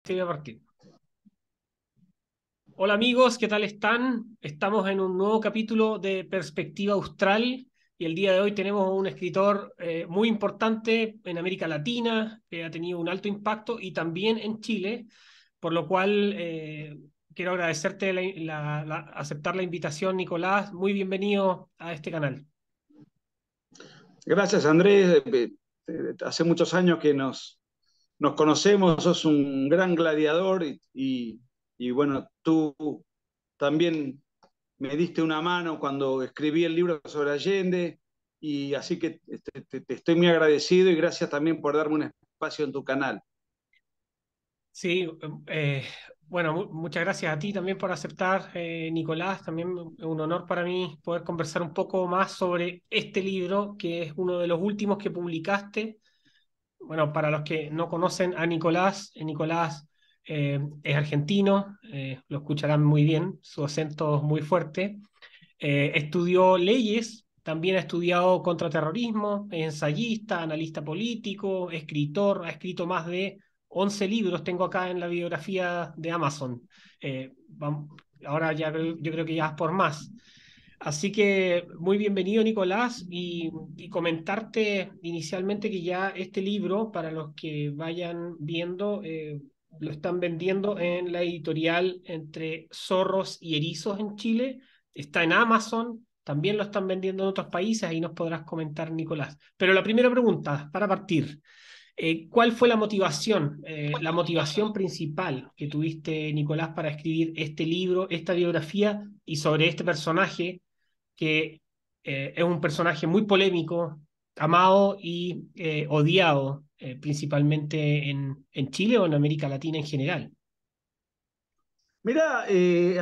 Sí, voy a partir. Hola amigos, ¿qué tal están? Estamos en un nuevo capítulo de Perspectiva Austral y el día de hoy tenemos un escritor muy importante en América Latina que ha tenido un alto impacto y también en Chile, por lo cual quiero agradecerte aceptar la invitación, Nicolás. Muy bienvenido a este canal. Gracias, Andrés. Hace muchos años que nos conocemos, sos un gran gladiador y bueno, tú también me diste una mano cuando escribí el libro sobre Allende y así que te estoy muy agradecido y gracias también por darme un espacio en tu canal. Sí, eh, bueno, muchas gracias a ti también por aceptar, Nicolás. También es un honor para mí poder conversar un poco más sobre este libro, que es uno de los últimos que publicaste. Bueno, para los que no conocen a Nicolás, Nicolás es argentino, lo escucharán muy bien, su acento es muy fuerte. Estudió leyes, también ha estudiado contraterrorismo, es ensayista, analista político, escritor, ha escrito más de 11 libros, tengo acá en la biografía de Amazon. Ahora ya yo creo que ya es por más. Así que muy bienvenido, Nicolás, y comentarte inicialmente que ya este libro, para los que vayan viendo, lo están vendiendo en la editorial Entre Zorros y Erizos en Chile. Está en Amazon, también lo están vendiendo en otros países, ahí nos podrás comentar, Nicolás. Pero la primera pregunta, para partir, ¿cuál fue la motivación principal que tuviste, Nicolás, para escribir este libro, esta biografía y sobre este personaje que es un personaje muy polémico, amado y odiado, principalmente en Chile o en América Latina en general? Mirá,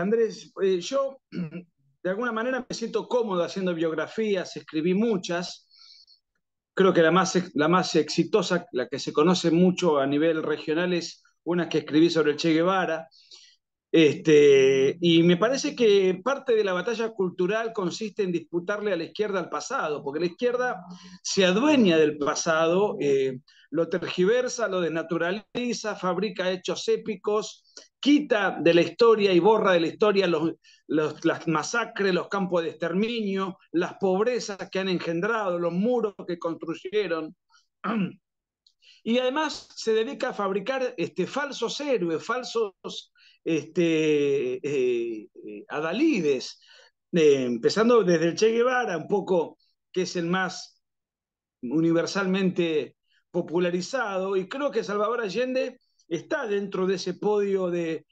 Andrés, yo de alguna manera me siento cómodo haciendo biografías, escribí muchas. Creo que la más exitosa, la que se conoce mucho a nivel regional, es una que escribí sobre el Che Guevara. Y me parece que parte de la batalla cultural consiste en disputarle a la izquierda al pasado, porque la izquierda se adueña del pasado, lo tergiversa, lo desnaturaliza, fabrica hechos épicos, quita de la historia y borra de la historia las masacres, los campos de exterminio, las pobrezas que han engendrado, los muros que construyeron. Y además se dedica a fabricar falsos héroes, falsos adalides, empezando desde el Che Guevara, un poco, que es el más universalmente popularizado, y creo que Salvador Allende está dentro de ese podio de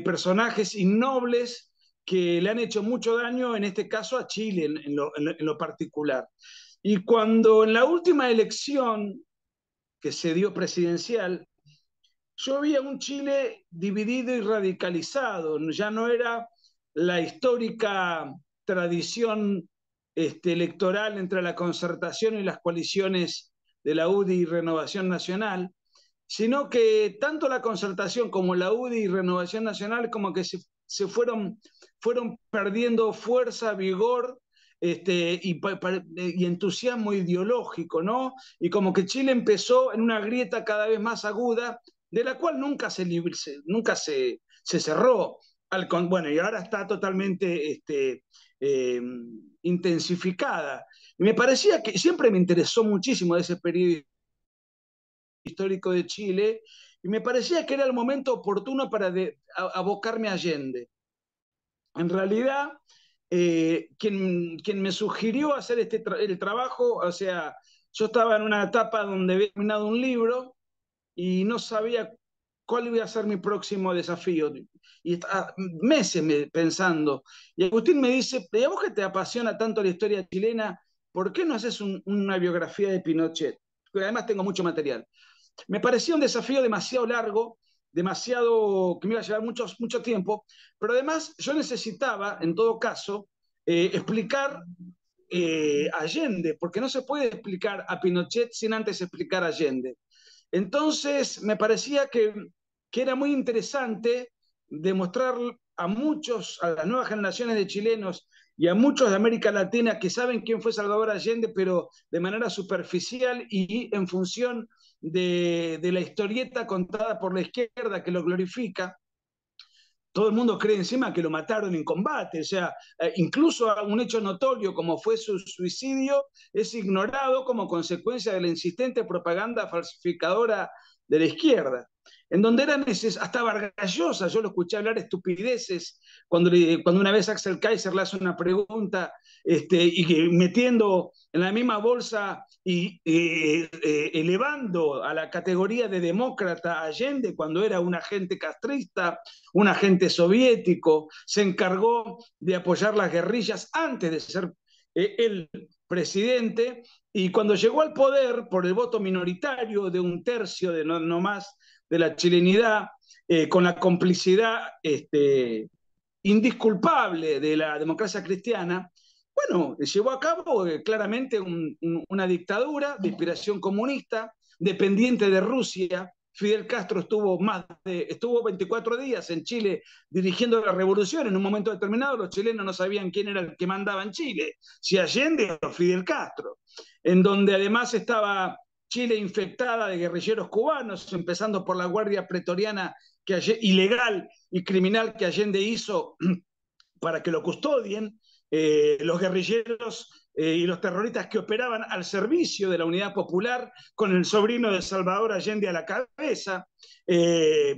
personajes innobles que le han hecho mucho daño, en este caso a Chile en lo particular. Y cuando en la última elección que se dio presidencial, yo vi a un Chile dividido y radicalizado. Ya no era la histórica tradición electoral entre la concertación y las coaliciones de la UDI y Renovación Nacional, sino que tanto la concertación como la UDI y Renovación Nacional como que fueron perdiendo fuerza, vigor y entusiasmo ideológico, ¿no? Y como que Chile empezó en una grieta cada vez más aguda, de la cual nunca se cerró. Bueno, y ahora está totalmente eh, intensificada. Y me parecía que siempre me interesó muchísimo de ese periodo histórico de Chile, y me parecía que era el momento oportuno para abocarme a Allende. En realidad, quien me sugirió hacer el trabajo, o sea, yo estaba en una etapa donde había terminado un libro y no sabía cuál iba a ser mi próximo desafío. Y estaba meses pensando. Y Agustín me dice, ¿y a vos que te apasiona tanto la historia chilena, por qué no haces una biografía de Pinochet? Porque además tengo mucho material. Me parecía un desafío demasiado largo, demasiado que me iba a llevar mucho tiempo, pero además yo necesitaba, en todo caso, explicar Allende, porque no se puede explicar a Pinochet sin antes explicar a Allende. Entonces, me parecía que era muy interesante demostrar a las nuevas generaciones de chilenos y a muchos de América Latina que saben quién fue Salvador Allende, pero de manera superficial y en función de la historieta contada por la izquierda que lo glorifica. Todo el mundo cree encima que lo mataron en combate, o sea, incluso un hecho notorio como fue su suicidio es ignorado como consecuencia de la insistente propaganda falsificadora de la izquierda, en donde era hasta Vargallosa, yo lo escuché hablar estupideces cuando una vez Axel Kaiser le hace una pregunta y que metiendo en la misma bolsa y elevando a la categoría de demócrata a Allende cuando era un agente castrista, un agente soviético, se encargó de apoyar las guerrillas antes de ser el presidente, y cuando llegó al poder por el voto minoritario de un tercio de no más de la chilenidad, con la complicidad indisculpable de la democracia cristiana, bueno, llevó a cabo claramente una dictadura de inspiración comunista, dependiente de Rusia. Fidel Castro estuvo 24 días en Chile dirigiendo la revolución. En un momento determinado los chilenos no sabían quién era el que mandaba en Chile, si Allende o Fidel Castro, en donde además estaba Chile infectada de guerrilleros cubanos, empezando por la Guardia Pretoriana ilegal y criminal que Allende hizo para que lo custodien, los guerrilleros y los terroristas que operaban al servicio de la Unidad Popular con el sobrino de Salvador Allende a la cabeza,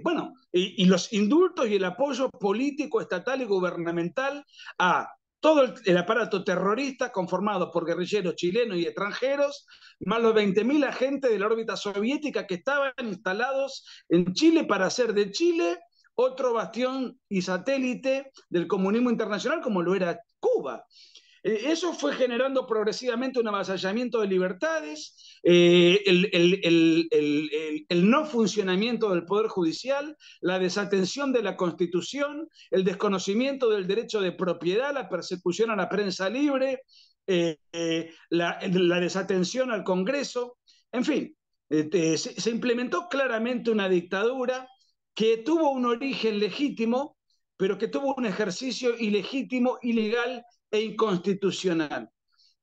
bueno, y los indultos y el apoyo político, estatal y gubernamental a todo el aparato terrorista conformado por guerrilleros chilenos y extranjeros, más los 20.000 agentes de la órbita soviética que estaban instalados en Chile para hacer de Chile otro bastión y satélite del comunismo internacional como lo era Cuba. Eso fue generando progresivamente un avasallamiento de libertades, el no funcionamiento del Poder Judicial, la desatención de la Constitución, el desconocimiento del derecho de propiedad, la persecución a la prensa libre, la desatención al Congreso, en fin, se implementó claramente una dictadura que tuvo un origen legítimo, pero que tuvo un ejercicio ilegítimo, ilegal e inconstitucional.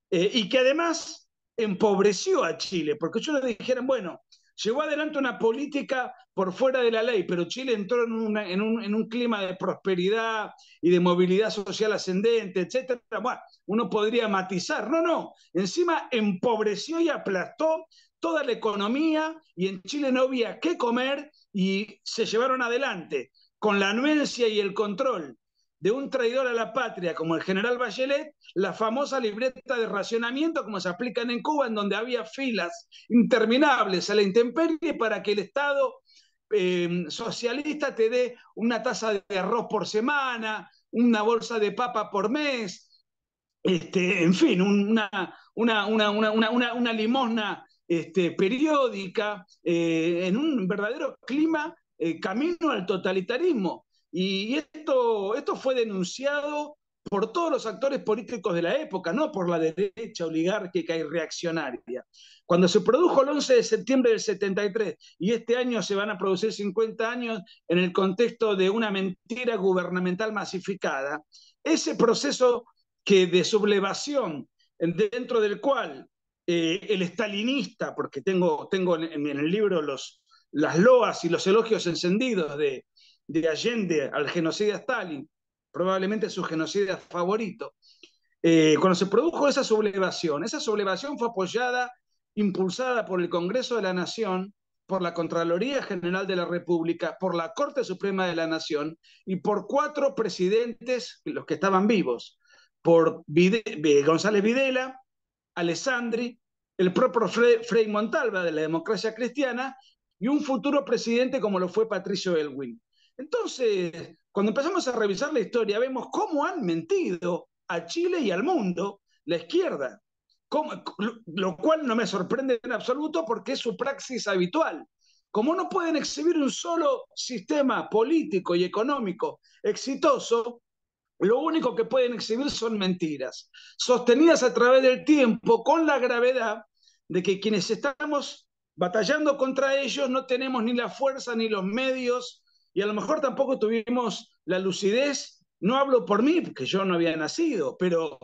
Y que además empobreció a Chile, porque ellos le dijeron, bueno, llevó adelante una política por fuera de la ley, pero Chile entró en un clima de prosperidad y de movilidad social ascendente, etcétera. Bueno, uno podría matizar, no, encima empobreció y aplastó toda la economía y en Chile no había qué comer y se llevaron adelante con la anuencia y el control de un traidor a la patria como el general Bachelet, la famosa libreta de racionamiento como se aplican en Cuba, en donde había filas interminables a la intemperie para que el Estado socialista te dé una taza de arroz por semana, una bolsa de papa por mes, en fin, una limosna periódica, en un verdadero clima camino al totalitarismo. Y esto fue denunciado por todos los actores políticos de la época, no por la derecha oligárquica y reaccionaria. Cuando se produjo el 11 de septiembre del 73 y este año se van a producir 50 años en el contexto de una mentira gubernamental masificada, ese proceso que de sublevación dentro del cual el estalinista, porque tengo en el libro las loas y los elogios encendidos de Allende al genocida Stalin, probablemente su genocida favorito, cuando se produjo esa sublevación fue apoyada, impulsada por el Congreso de la Nación, por la Contraloría General de la República, por la Corte Suprema de la Nación y por 4 presidentes, los que estaban vivos, por González Videla, Alessandri, el propio Frei Montalva de la democracia cristiana y un futuro presidente como lo fue Patricio Elwin. Entonces, cuando empezamos a revisar la historia, vemos cómo han mentido a Chile y al mundo la izquierda, lo cual no me sorprende en absoluto porque es su praxis habitual. Como no pueden exhibir un solo sistema político y económico exitoso, lo único que pueden exhibir son mentiras, sostenidas a través del tiempo con la gravedad de que quienes estamos batallando contra ellos no tenemos ni la fuerza ni los medios y a lo mejor tampoco tuvimos la lucidez No hablo por mí, porque yo no había nacido, pero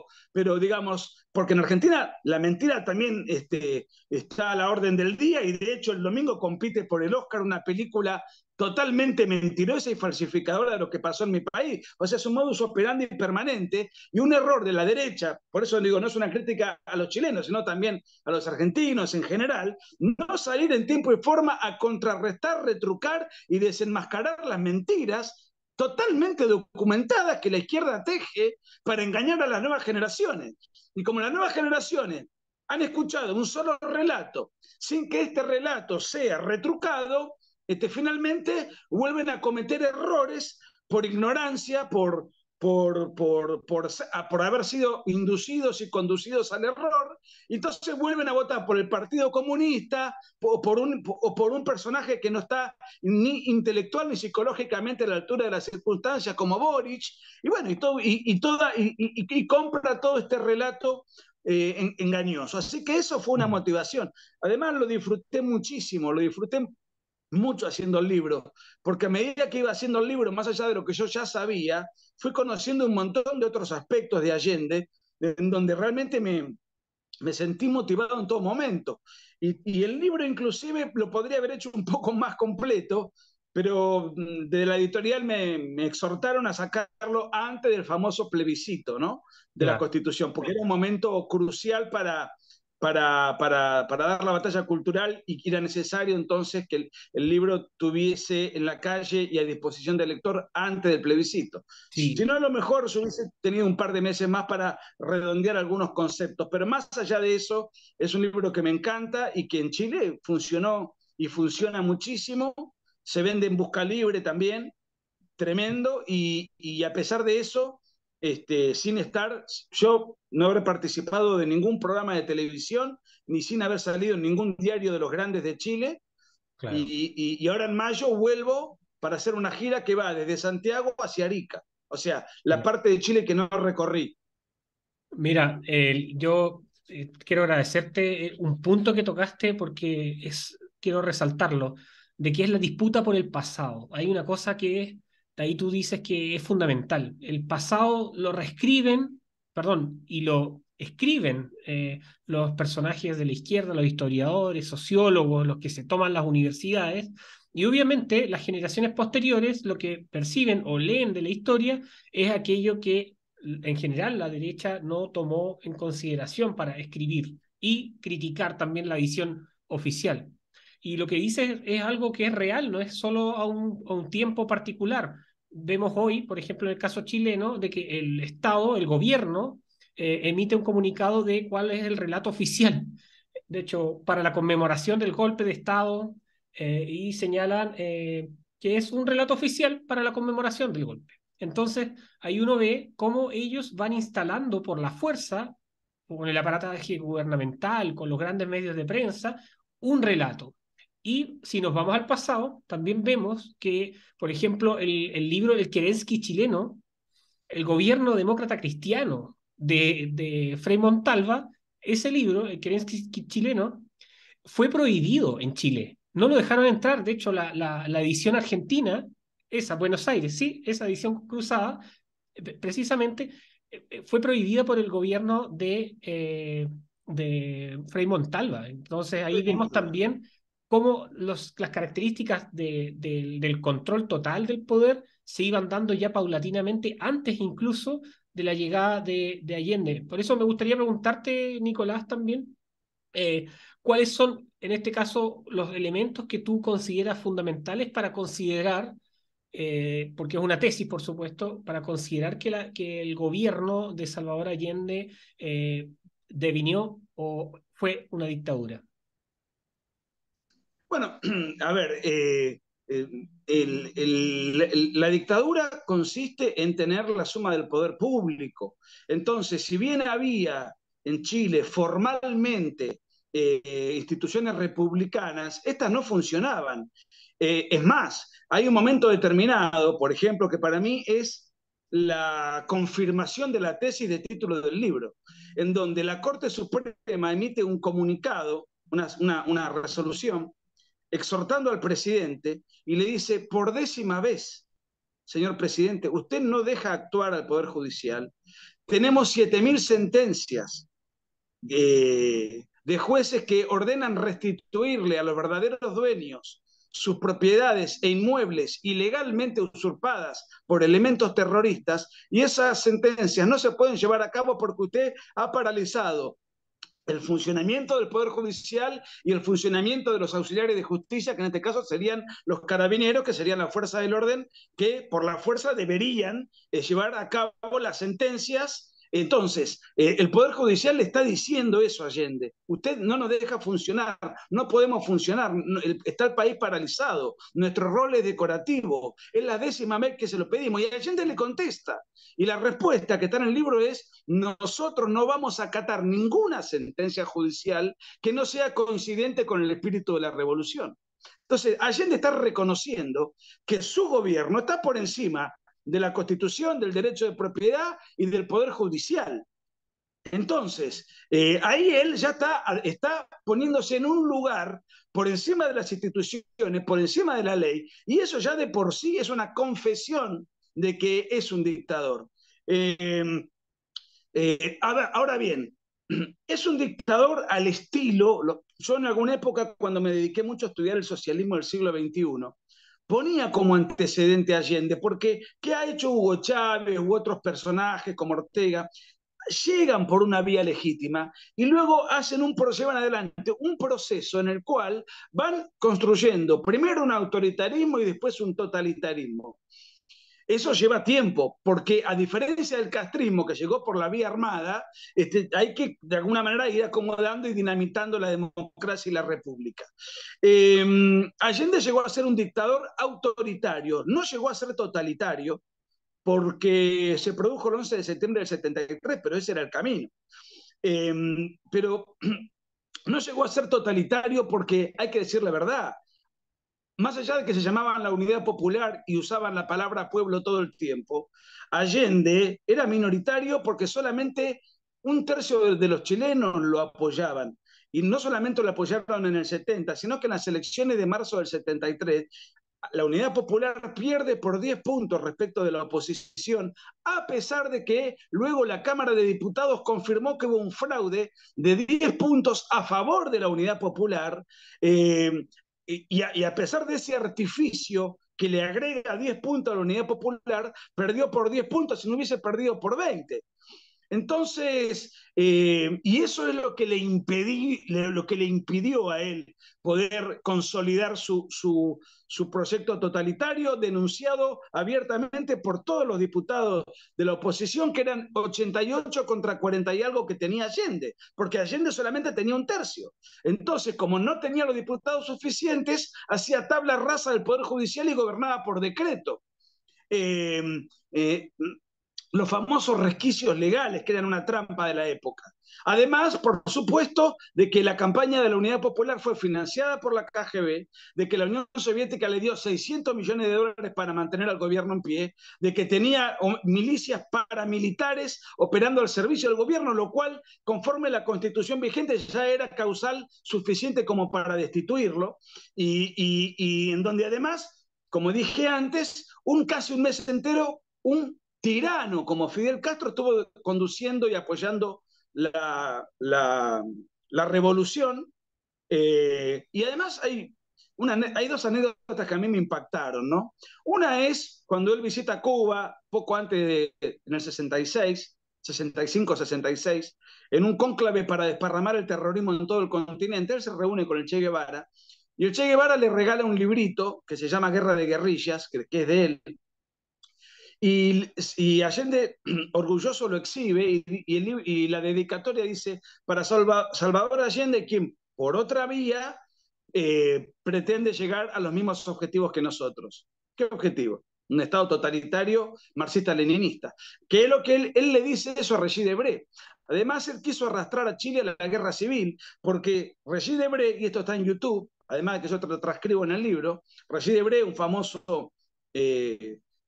digamos, porque en Argentina la mentira también está a la orden del día y de hecho el domingo compite por el Oscar una película totalmente mentirosa y falsificadora de lo que pasó en mi país. O sea, es un modus operandi permanente y un error de la derecha, por eso digo, no es una crítica a los chilenos, sino también a los argentinos en general, no salir en tiempo y forma a contrarrestar, retrucar y desenmascarar las mentiras totalmente documentadas que la izquierda teje para engañar a las nuevas generaciones. Y como las nuevas generaciones han escuchado un solo relato sin que este relato sea retrucado, finalmente vuelven a cometer errores por ignorancia, por haber sido inducidos y conducidos al error, y entonces vuelven a votar por el Partido Comunista o por un personaje que no está ni intelectual ni psicológicamente a la altura de las circunstancias como Boric, y bueno, y compra todo este relato engañoso. Así que eso fue una motivación. Además lo disfruté muchísimo, lo disfruté mucho haciendo el libro, porque a medida que iba haciendo el libro, más allá de lo que yo ya sabía, fui conociendo un montón de otros aspectos de Allende, en donde realmente me sentí motivado en todo momento. Y el libro inclusive lo podría haber hecho un poco más completo, pero de la editorial me exhortaron a sacarlo antes del famoso plebiscito, ¿no? De la Claro. Constitución, porque era un momento crucial para dar la batalla cultural y era necesario entonces que el libro tuviese en la calle y a disposición del lector antes del plebiscito. Si Sí, no, a lo mejor yo hubiese tenido un par de meses más para redondear algunos conceptos, pero más allá de eso, es un libro que me encanta y que en Chile funcionó y funciona muchísimo. Se vende en Busca Libre también, tremendo, y a pesar de eso, sin estar, yo no habré participado de ningún programa de televisión, ni sin haber salido en ningún diario de los grandes de Chile, claro. y ahora en mayo vuelvo para hacer una gira que va desde Santiago hacia Arica, o sea, la parte de Chile que no recorrí. Mira, yo quiero agradecerte un punto que tocaste porque quiero resaltarlo, de que es la disputa por el pasado. Hay una cosa que es, de ahí tú dices que es fundamental. El pasado lo reescriben, perdón, y lo escriben los personajes de la izquierda, los historiadores, sociólogos, los que se toman las universidades, y obviamente las generaciones posteriores lo que perciben o leen de la historia es aquello que en general la derecha no tomó en consideración para escribir y criticar también la visión oficial. Y lo que dice es algo que es real, no es solo a un tiempo particular. Vemos hoy, por ejemplo, en el caso chileno, de que el Estado, el gobierno, emite un comunicado de cuál es el relato oficial. De hecho, para la conmemoración del golpe de Estado, y señalan que es un relato oficial para la conmemoración del golpe. Entonces, ahí uno ve cómo ellos van instalando por la fuerza, con el aparataje gubernamental, con los grandes medios de prensa, un relato. Y si nos vamos al pasado, también vemos que, por ejemplo, el libro El Kerensky chileno, el gobierno demócrata cristiano de Frei Montalva, ese libro, El Kerensky chileno, fue prohibido en Chile. No lo dejaron entrar. De hecho, la edición argentina, esa, Buenos Aires, sí, esa edición cruzada, precisamente fue prohibida por el gobierno de Frei Montalva. Entonces ahí vemos también cómo las características del control total del poder se iban dando ya paulatinamente antes incluso de la llegada de Allende. Por eso me gustaría preguntarte, Nicolás, también, eh, ¿cuáles son, en este caso, los elementos que tú consideras fundamentales para considerar, porque es una tesis, por supuesto, para considerar que el gobierno de Salvador Allende devinió o fue una dictadura? Bueno, a ver, la dictadura consiste en tener la suma del poder público. Entonces, si bien había en Chile formalmente instituciones republicanas, estas no funcionaban. Es más, hay un momento determinado, por ejemplo, que para mí es la confirmación de la tesis de título del libro, en donde la Corte Suprema emite un comunicado, una resolución, exhortando al presidente y le dice por décima vez, señor presidente, usted no deja actuar al Poder Judicial. Tenemos 7.000 sentencias de jueces que ordenan restituirle a los verdaderos dueños sus propiedades e inmuebles ilegalmente usurpadas por elementos terroristas, y esas sentencias no se pueden llevar a cabo porque usted ha paralizado el funcionamiento del Poder Judicial y el funcionamiento de los auxiliares de justicia, que en este caso serían los carabineros, que serían la fuerza del orden, que por la fuerza deberían llevar a cabo las sentencias. Entonces, el Poder Judicial le está diciendo eso a Allende. Usted no nos deja funcionar, no podemos funcionar, está el país paralizado, nuestro rol es decorativo, es la 10ª vez que se lo pedimos. Y Allende le contesta. Y la respuesta que está en el libro es: nosotros no vamos a acatar ninguna sentencia judicial que no sea coincidente con el espíritu de la revolución. Entonces, Allende está reconociendo que su gobierno está por encima de la Constitución, del derecho de propiedad y del Poder Judicial. Entonces, ahí él ya está poniéndose en un lugar por encima de las instituciones, por encima de la ley, y eso ya de por sí es una confesión de que es un dictador. Ahora bien, es un dictador al estilo. Yo en alguna época, cuando me dediqué mucho a estudiar el socialismo del siglo XXI, ponía como antecedente a Allende, porque ¿qué ha hecho Hugo Chávez u otros personajes como Ortega? Llegan por una vía legítima y luego llevan adelante un proceso en el cual van construyendo primero un autoritarismo y después un totalitarismo. Eso lleva tiempo, porque a diferencia del castrismo que llegó por la vía armada, hay que de alguna manera ir acomodando y dinamitando la democracia y la república. Allende llegó a ser un dictador autoritario, no llegó a ser totalitario, porque se produjo el 11 de septiembre del 73, pero ese era el camino. Pero no llegó a ser totalitario porque, hay que decir la verdad, más allá de que se llamaban la Unidad Popular y usaban la palabra pueblo todo el tiempo, Allende era minoritario porque solamente un tercio de los chilenos lo apoyaban. Y no solamente lo apoyaron en el 70, sino que en las elecciones de marzo del 73, la Unidad Popular pierde por 10 puntos respecto de la oposición, a pesar de que luego la Cámara de Diputados confirmó que hubo un fraude de 10 puntos a favor de la Unidad Popular. A pesar de ese artificio que le agrega 10 puntos a la Unidad Popular, perdió por 10 puntos, si no hubiese perdido por 20. Entonces, y eso es lo que le impidió a él poder consolidar su proyecto totalitario, denunciado abiertamente por todos los diputados de la oposición, que eran 88 contra 40 y algo que tenía Allende, porque Allende solamente tenía un tercio. Entonces, como no tenía los diputados suficientes, hacía tabla rasa del Poder Judicial y gobernaba por decreto. Eh, eh, los famosos resquicios legales, que eran una trampa de la época. Además, por supuesto, de que la campaña de la Unidad Popular fue financiada por la KGB, de que la Unión Soviética le dio 600 millones de dólares para mantener al gobierno en pie, de que tenía milicias paramilitares operando al servicio del gobierno, lo cual, conforme la Constitución vigente, ya era causal suficiente como para destituirlo, y en donde además, como dije antes, casi un mes entero, un tirano como Fidel Castro estuvo conduciendo y apoyando la revolución. Y además hay dos anécdotas que a mí me impactaron, ¿no? Una es cuando él visita Cuba poco antes en el 66, 65, 66, en un cónclave para desparramar el terrorismo en todo el continente. Él se reúne con el Che Guevara y el Che Guevara le regala un librito que se llama Guerra de Guerrillas, que es de él. Y Allende, orgulloso, lo exhibe y la dedicatoria dice: para Salvador Allende, quien por otra vía pretende llegar a los mismos objetivos que nosotros. ¿Qué objetivo? Un Estado totalitario marxista-leninista. Que es lo que él le dice eso a Regis Debray. Además, él quiso arrastrar a Chile a la guerra civil, porque Regis Debray, y esto está en YouTube, además de que yo te lo transcribo en el libro, Regis Debray, un famoso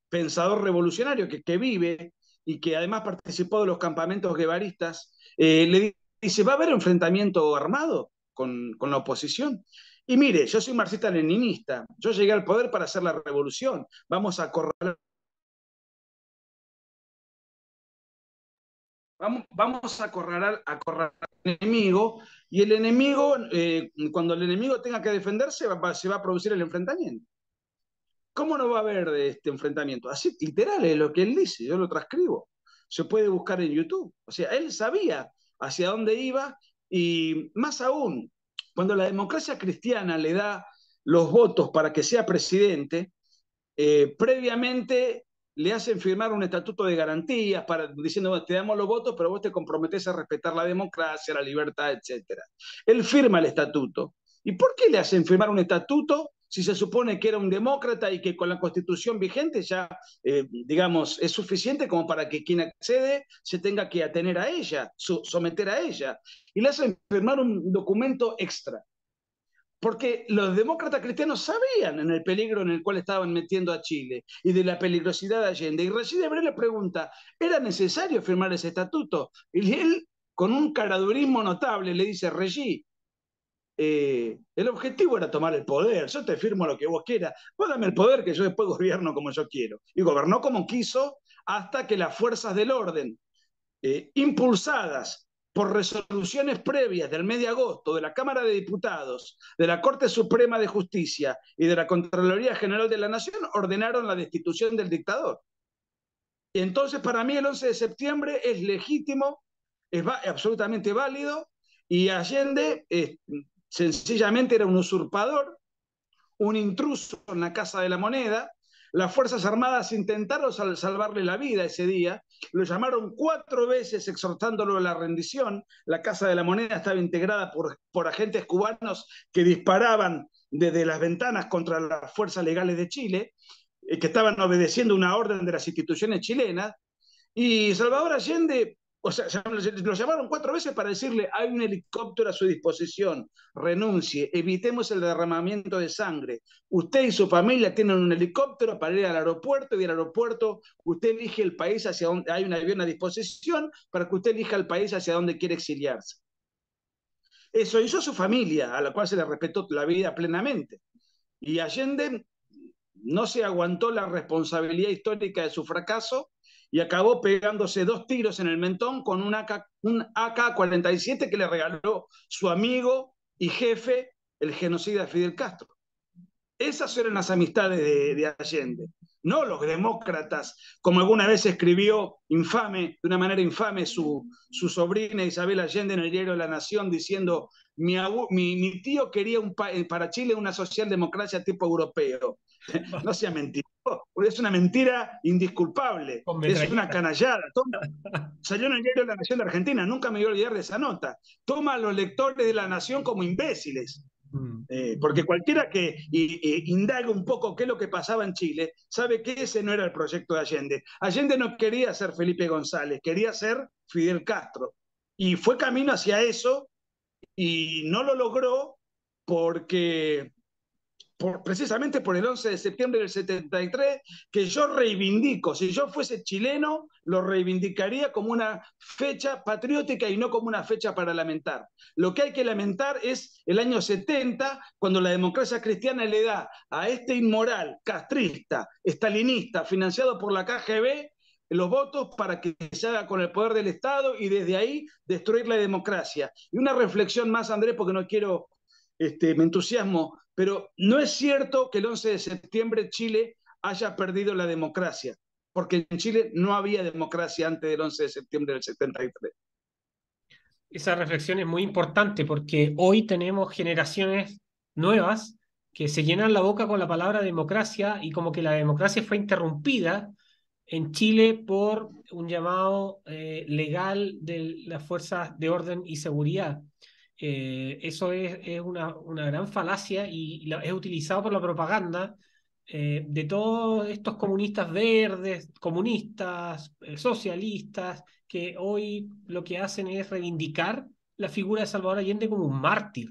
pensador revolucionario que vive y que además participó de los campamentos guevaristas, le dice: ¿va a haber enfrentamiento armado con la oposición? Y mire, yo soy marxista-leninista, yo llegué al poder para hacer la revolución, vamos a acorralar vamos a acorralar al enemigo, y el enemigo, cuando el enemigo tenga que defenderse, se va a producir el enfrentamiento. ¿Cómo no va a haber este enfrentamiento? Así, literal, es lo que él dice, yo lo transcribo. Se puede buscar en YouTube. O sea, él sabía hacia dónde iba, y más aún, cuando la democracia cristiana le da los votos para que sea presidente, previamente le hacen firmar un estatuto de garantías diciendo, te damos los votos, pero vos te comprometés a respetar la democracia, la libertad, etcétera. Él firma el estatuto. ¿Y por qué le hacen firmar un estatuto si se supone que era un demócrata y que con la constitución vigente ya, digamos, es suficiente como para que quien accede se tenga que atener a ella, someter a ella? Y le hacen firmar un documento extra, porque los demócratas cristianos sabían en el peligro en el cual estaban metiendo a Chile y de la peligrosidad de Allende. Y Rashid Ebrard le pregunta, ¿era necesario firmar ese estatuto? Y él, con un caradurismo notable, le dice, Regí, el objetivo era tomar el poder, yo te firmo lo que vos quieras, vos dame el poder que yo después gobierno como yo quiero. Y gobernó como quiso hasta que las fuerzas del orden, impulsadas por resoluciones previas del mes de agosto de la Cámara de Diputados, de la Corte Suprema de Justicia y de la Contraloría General de la Nación, ordenaron la destitución del dictador. Y entonces, para mí, el 11 de septiembre es legítimo, es absolutamente válido, y Allende sencillamente era un usurpador, un intruso en la Casa de la Moneda. Las Fuerzas Armadas intentaron salvarle la vida ese día, lo llamaron 4 veces exhortándolo a la rendición. La Casa de la Moneda estaba integrada por agentes cubanos que disparaban desde las ventanas contra las fuerzas legales de Chile, que estaban obedeciendo una orden de las instituciones chilenas. Y Salvador Allende, o sea, lo llamaron 4 veces para decirle, hay un helicóptero a su disposición, renuncie, evitemos el derramamiento de sangre. Usted y su familia tienen un helicóptero para ir al aeropuerto, y del aeropuerto usted elige el país hacia donde hay un avión a disposición para que usted elija el país hacia donde quiere exiliarse. Eso hizo su familia, a la cual se le respetó la vida plenamente. Y Allende no se aguantó la responsabilidad histórica de su fracaso y acabó pegándose 2 tiros en el mentón con un AK-47 que le regaló su amigo y jefe, el genocida Fidel Castro. Esas eran las amistades de Allende, no los demócratas, como alguna vez escribió de una manera infame, su sobrina Isabel Allende en el diario La Nación, diciendo, mi tío quería para Chile una socialdemocracia tipo europeo. No sea mentira, es una mentira indisculpable, Con es una metralleta. canallada. Salió en el diario La Nación de Argentina, nunca me voy a olvidar de esa nota. Toma a los lectores de La Nación como imbéciles. Mm. Porque cualquiera que indague un poco qué es lo que pasaba en Chile, sabe que ese no era el proyecto de Allende. Allende no quería ser Felipe González, quería ser Fidel Castro. Y fue camino hacia eso, y no lo logró porque precisamente por el 11 de septiembre del 73, que yo reivindico. Si yo fuese chileno, lo reivindicaría como una fecha patriótica y no como una fecha para lamentar. Lo que hay que lamentar es el año 70, cuando la democracia cristiana le da a este inmoral, castrista, estalinista, financiado por la KGB, los votos para que se haga con el poder del Estado y desde ahí destruir la democracia. Y una reflexión más, Andrés, porque no quiero, me entusiasmo, pero no es cierto que el 11 de septiembre Chile haya perdido la democracia, porque en Chile no había democracia antes del 11 de septiembre del 73. Esa reflexión es muy importante porque hoy tenemos generaciones nuevas que se llenan la boca con la palabra democracia y como que la democracia fue interrumpida en Chile por un llamado legal de las fuerzas de orden y seguridad. Eso es una gran falacia y es utilizado por la propaganda de todos estos comunistas verdes, comunistas, socialistas, que hoy lo que hacen es reivindicar la figura de Salvador Allende como un mártir.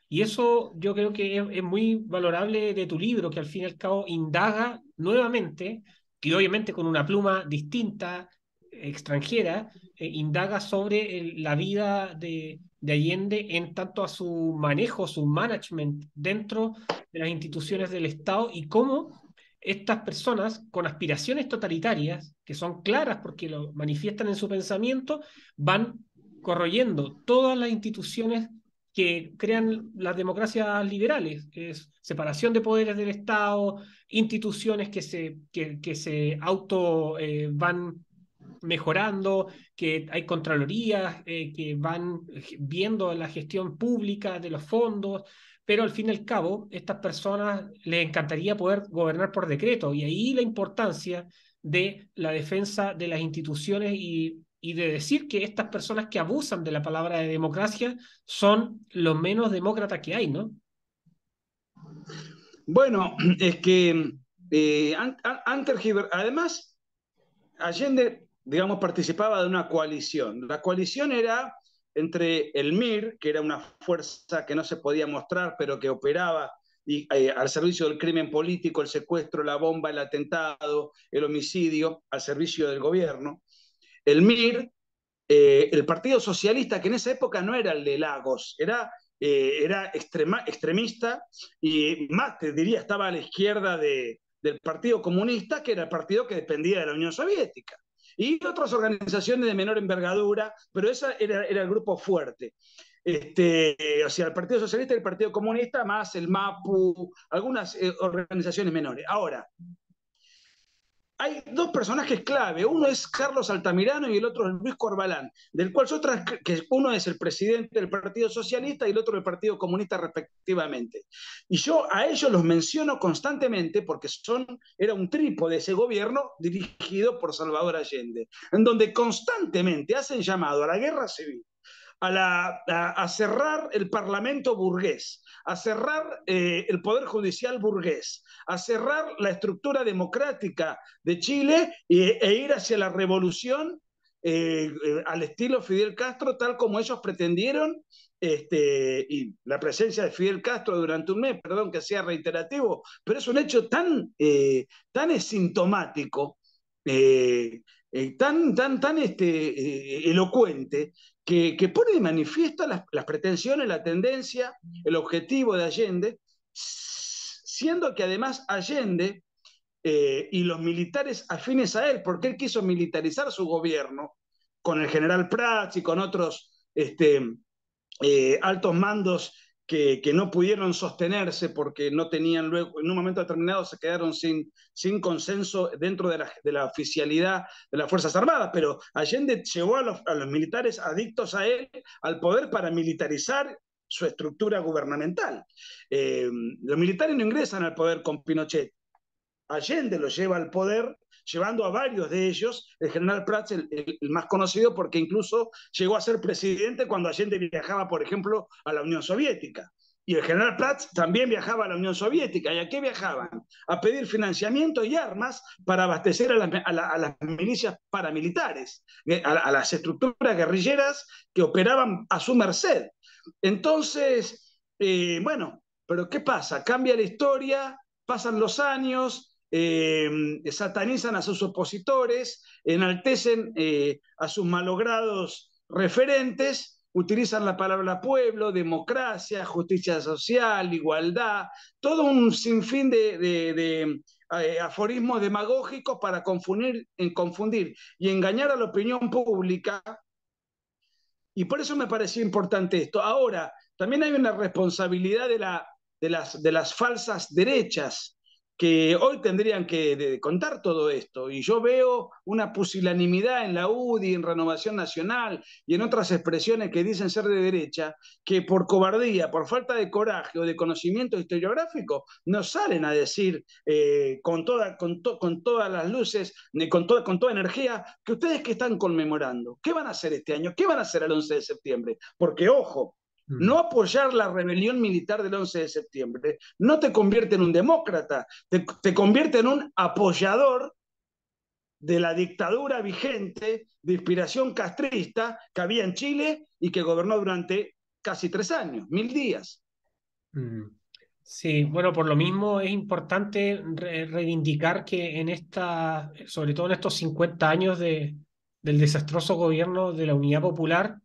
Y eso yo creo que es muy valorable de tu libro, que al fin y al cabo indaga nuevamente, y obviamente con una pluma distinta, extranjera, indaga sobre la vida de Allende en tanto a su manejo, su management dentro de las instituciones del Estado y cómo estas personas con aspiraciones totalitarias, que son claras porque lo manifiestan en su pensamiento, van corroyendo todas las instituciones que crean las democracias liberales, que es separación de poderes del Estado, instituciones que se auto van mejorando, que hay contralorías que van viendo la gestión pública de los fondos, pero al fin y al cabo, estas personas les encantaría poder gobernar por decreto, y ahí la importancia de la defensa de las instituciones y de decir que estas personas que abusan de la palabra de democracia son los menos demócratas que hay, ¿no? Bueno, es que además, Allende, digamos, participaba de una coalición. La coalición era entre el MIR, que era una fuerza que no se podía mostrar, pero que operaba al servicio del crimen político, el secuestro, la bomba, el atentado, el homicidio, al servicio del gobierno. El MIR, el Partido Socialista, que en esa época no era el de Lagos, era extremista y más, te diría, estaba a la izquierda del Partido Comunista, que era el partido que dependía de la Unión Soviética. Y otras organizaciones de menor envergadura, pero esa era el grupo fuerte. O sea, el Partido Socialista y el Partido Comunista, más el MAPU, algunas organizaciones menores. Ahora, hay dos personajes clave, uno es Carlos Altamirano y el otro es Luis Corbalán, del cual que uno es el presidente del Partido Socialista y el otro del Partido Comunista respectivamente. Y yo a ellos los menciono constantemente porque era un trípode de ese gobierno dirigido por Salvador Allende, en donde constantemente hacen llamado a la guerra civil, a cerrar el parlamento burgués, a cerrar el poder judicial burgués, a cerrar la estructura democrática de Chile e ir hacia la revolución al estilo Fidel Castro, tal como ellos pretendieron. Y la presencia de Fidel Castro durante un mes, perdón que sea reiterativo, pero es un hecho tan sintomático, tan elocuente, que pone de manifiesto las pretensiones, la tendencia, el objetivo de Allende, siendo que además Allende y los militares afines a él, porque él quiso militarizar su gobierno con el general Prats y con otros altos mandos que no pudieron sostenerse porque no tenían luego, en un momento determinado se quedaron sin consenso dentro de la oficialidad de las Fuerzas Armadas, pero Allende llevó a los militares adictos a él al poder para militarizar su estructura gubernamental. Los militares no ingresan al poder con Pinochet. Allende lo lleva al poder, llevando a varios de ellos, el general Prats, el más conocido, porque incluso llegó a ser presidente cuando Allende viajaba, por ejemplo, a la Unión Soviética. Y el general Prats también viajaba a la Unión Soviética. ¿Y a qué viajaban? A pedir financiamiento y armas para abastecer a las milicias paramilitares, a las estructuras guerrilleras que operaban a su merced. Entonces, bueno, pero ¿qué pasa? Cambia la historia, pasan los años, satanizan a sus opositores, enaltecen a sus malogrados referentes, utilizan la palabra pueblo, democracia, justicia social, igualdad, todo un sinfín de aforismos demagógicos para confundir y engañar a la opinión pública. Y por eso me pareció importante esto. Ahora, también hay una responsabilidad de las falsas derechas que hoy tendrían que contar todo esto. Y yo veo una pusilanimidad en la UDI, en Renovación Nacional y en otras expresiones que dicen ser de derecha, que por cobardía, por falta de coraje o de conocimiento historiográfico, no salen a decir con todas las luces, con toda energía, que ustedes que están conmemorando, ¿qué van a hacer este año? ¿Qué van a hacer el 11 de septiembre? Porque, ojo, no apoyar la rebelión militar del 11 de septiembre no te convierte en un demócrata, te convierte en un apoyador de la dictadura vigente de inspiración castrista que había en Chile y que gobernó durante casi 3 años, 1000 días. Mm. Sí, bueno, por lo mismo es importante reivindicar que sobre todo en estos 50 años del desastroso gobierno de la Unidad Popular,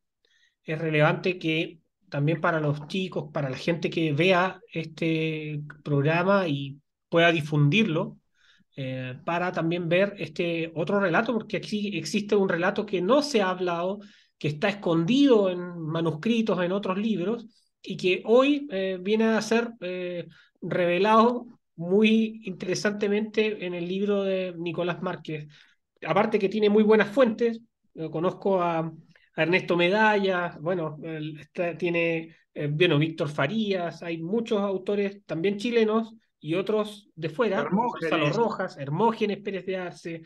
es relevante que también para los chicos, para la gente que vea este programa y pueda difundirlo, para también ver este otro relato, porque aquí existe un relato que no se ha hablado, que está escondido en manuscritos, en otros libros, y que hoy viene a ser revelado muy interesantemente en el libro de Nicolás Márquez. Aparte que tiene muy buenas fuentes, conozco a Ernesto Medalla, bueno, tiene, bueno, Víctor Farías, hay muchos autores también chilenos y otros de fuera, Gonzalo Hermógenes, Rojas, Hermógenes Pérez de Arce,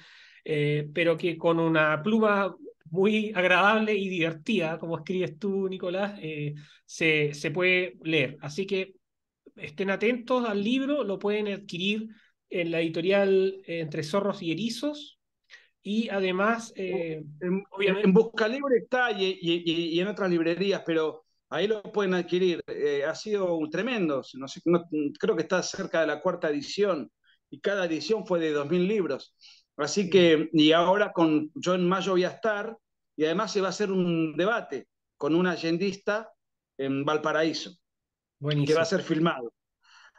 pero que con una pluma muy agradable y divertida, como escribes tú, Nicolás, se puede leer. Así que estén atentos al libro, lo pueden adquirir en la editorial Entre Zorros y Erizos y además, en obviamente, Buscalibre está y en otras librerías, pero ahí lo pueden adquirir. Ha sido un tremendo, no sé, creo que está cerca de la cuarta edición y cada edición fue de 2000 libros. Así que, y ahora yo en mayo voy a estar y además se va a hacer un debate con un allendista en Valparaíso, que va a buenísimo. ser filmado.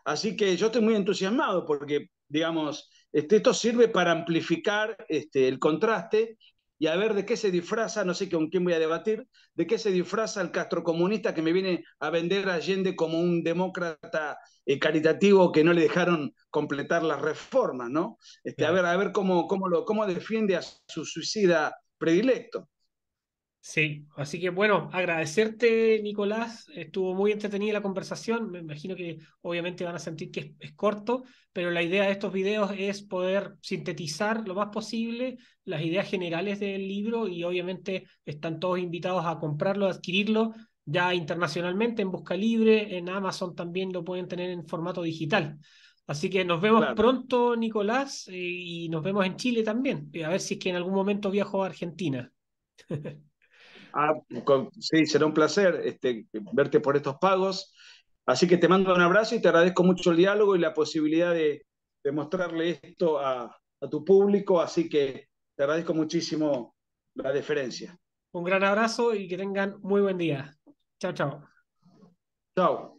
Así que yo estoy muy entusiasmado porque, digamos, esto sirve para amplificar el contraste y a ver de qué se disfraza, no sé con quién voy a debatir, de qué se disfraza el castrocomunista que me viene a vender a Allende como un demócrata caritativo que no le dejaron completar las reformas, ¿no? Claro. A ver cómo defiende a su suicida predilecto. Sí, así que bueno, agradecerte, Nicolás. Estuvo muy entretenida la conversación. Me imagino que obviamente van a sentir que es corto, pero la idea de estos videos es poder sintetizar lo más posible las ideas generales del libro y obviamente están todos invitados a comprarlo, a adquirirlo ya internacionalmente en Busca Libre, en Amazon también lo pueden tener en formato digital. Así que nos vemos Claro. pronto, Nicolás, y nos vemos en Chile también. A ver si es que en algún momento viajo a Argentina. Ah, sí, será un placer verte por estos pagos. Así que te mando un abrazo y te agradezco mucho el diálogo y la posibilidad de mostrarle esto a tu público. Así que te agradezco muchísimo la deferencia. Un gran abrazo y que tengan muy buen día. Chao, chao. Chao.